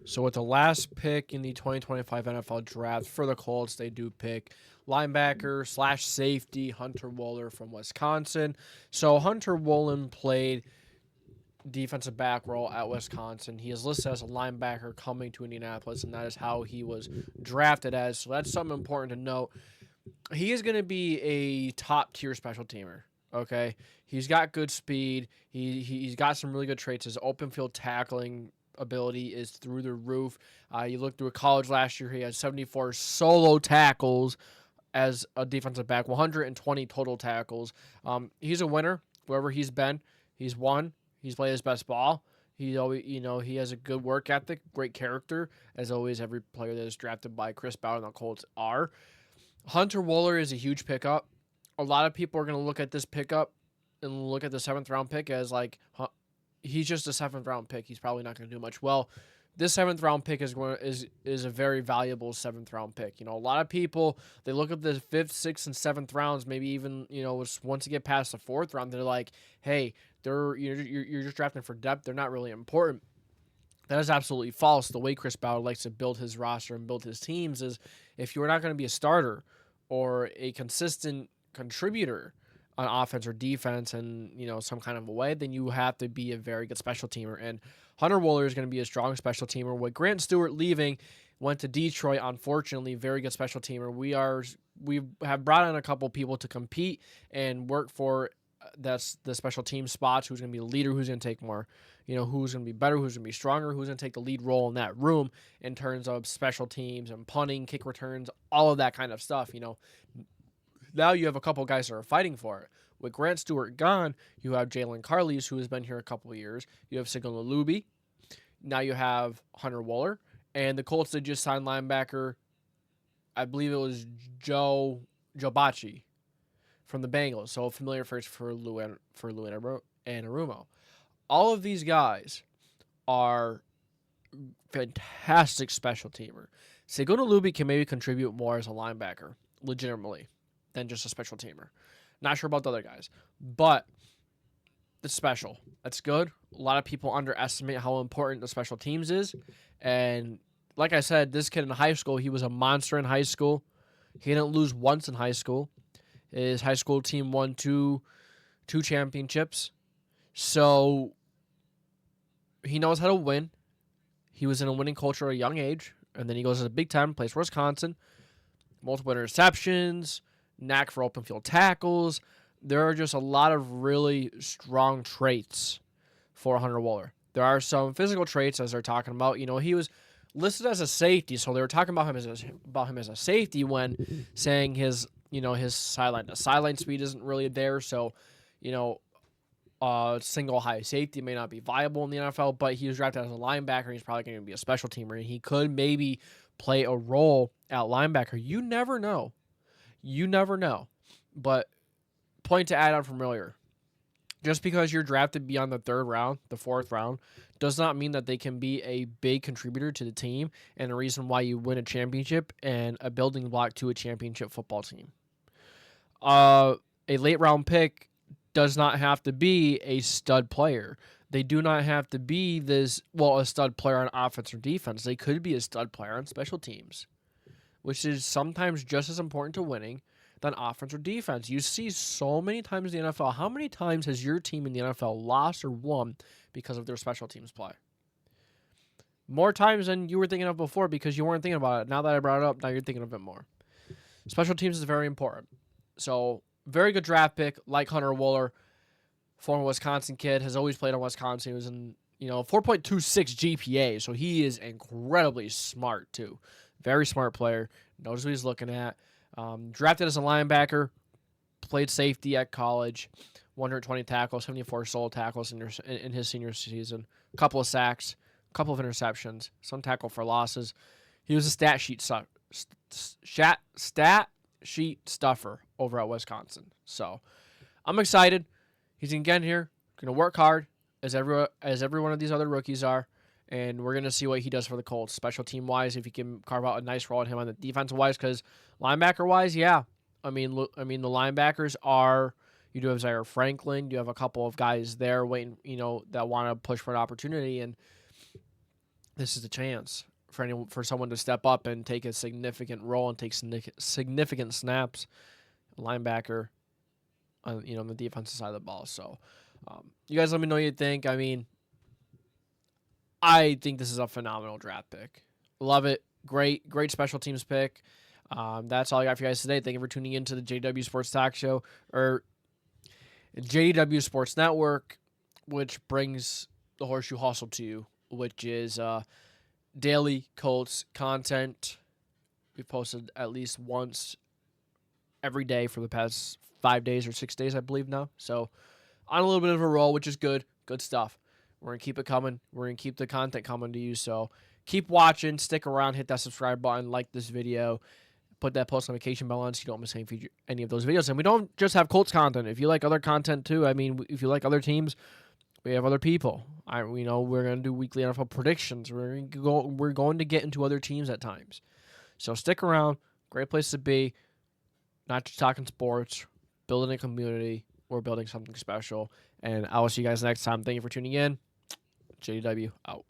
So with the last pick in the 2025 NFL Draft for the Colts, they do pick linebacker / safety Hunter Wohler from Wisconsin. So Hunter Wohler played defensive back role at Wisconsin. He is listed as a linebacker coming to Indianapolis, and that is how he was drafted as. So that's something important to note. He is going to be a top-tier special teamer. Okay, he's got good speed. He's got some really good traits. His open field tackling ability is through the roof. You look through college last year, he had 74 solo tackles as a defensive back, 120 total tackles. He's a winner. Wherever he's been, he's won. He's played his best ball. He always, he has a good work ethic, great character, as always. Every player that is drafted by Chris Ballard and the Colts are. Hunter Wohler is a huge pickup. A lot of people are going to look at this pickup and look at the 7th-round pick as like, he's just a 7th-round pick. He's probably not going to do much. Well, this 7th-round pick is a very valuable 7th-round pick. A lot of people, they look at the 5th, 6th, and 7th rounds, maybe even, once you get past the 4th round, they're like, hey, you're just drafting for depth. They're not really important. That is absolutely false. The way Chris Ballard likes to build his roster and build his teams is if you're not going to be a starter or a consistent contributor on offense or defense in, some kind of a way, then you have to be a very good special teamer. And Hunter Wohler is going to be a strong special teamer. With Grant Stewart leaving, went to Detroit, unfortunately, very good special teamer. We have brought in a couple people to compete and work for that's the special team spots, who's going to be the leader, who's going to take more, who's going to be better, who's going to be stronger, who's going to take the lead role in that room in terms of special teams and punting, kick returns, all of that kind of stuff. Now you have a couple guys that are fighting for it. With Grant Stewart gone, you have Jaylon Carlise, who has been here a couple of years. You have Segun Olubi. Now you have Hunter Wohler. And the Colts did just sign linebacker, I believe it was Joe Bachie from the Bengals. So familiar first for Lou Anarumo. All of these guys are fantastic special teamer. Segun Olubi can maybe contribute more as a linebacker, legitimately, than just a special teamer. Not sure about the other guys, but it's special. That's good. A lot of people underestimate how important the special teams is. And like I said, this kid in high school, he was a monster in high school. He didn't lose once in high school. His high school team won two championships. So he knows how to win. He was in a winning culture at a young age. And then he goes to the Big Ten, plays for Wisconsin. Multiple interceptions, knack for open field tackles. There are just a lot of really strong traits for Hunter Wohler. There are some physical traits, as they're talking about. He was listed as a safety, so they were talking about him as a safety when saying his sideline speed isn't really there. So, single high safety may not be viable in the NFL, but he was drafted as a linebacker. He's probably going to be a special teamer, and he could maybe play a role at linebacker. You never know. But point to add on from earlier. Just because you're drafted beyond the 3rd round, the 4th round, does not mean that they can be a big contributor to the team and a reason why you win a championship and a building block to a championship football team. A late round pick does not have to be a stud player. They do not have to be a stud player on offense or defense. They could be a stud player on special teams, which is sometimes just as important to winning than offense or defense. You see so many times in the NFL. How many times has your team in the NFL lost or won because of their special teams play? More times than you were thinking of before because you weren't thinking about it. Now that I brought it up, now you're thinking of it more. Special teams is very important. So, very good draft pick, like Hunter Wohler, former Wisconsin kid, has always played in Wisconsin. He was in, 4.26 GPA, so he is incredibly smart, too. Very smart player, knows what he's looking at. Drafted as a linebacker, played safety at college, 120 tackles, 74 solo tackles in his senior season, a couple of sacks, a couple of interceptions, some tackle for losses. He was a stat sheet stuffer over at Wisconsin. So I'm excited. He's going to get in here, going to work hard as every one of these other rookies are. And we're going to see what he does for the Colts, special team-wise, if he can carve out a nice role on him on the defensive-wise. Because linebacker-wise, yeah. I mean, the linebackers are, you do have Zaire Franklin. You have a couple of guys there waiting, that want to push for an opportunity. And this is the chance for someone to step up and take a significant role and take significant snaps, linebacker, on the defensive side of the ball. So, you guys let me know what you think. I mean, I think this is a phenomenal draft pick. Love it. Great special teams pick. That's all I got for you guys today. Thank you for tuning in to the JDW Sports Talk Show, or JDW Sports Network, which brings the Horseshoe Hustle to you, which is daily Colts content. We've posted at least once every day for the past 5 days or 6 days, I believe now. So on a little bit of a roll, which is good. Good stuff. We're going to keep it coming. We're going to keep the content coming to you. So keep watching. Stick around. Hit that subscribe button. Like this video. Put that post notification bell on so you don't miss any of those videos. And we don't just have Colts content. If you like other content too, I mean, if you like other teams, we have other people. We're going to do weekly NFL predictions. We're going to get into other teams at times. So stick around. Great place to be. Not just talking sports, building a community. We're building something special. And I will see you guys next time. Thank you for tuning in. JDW out.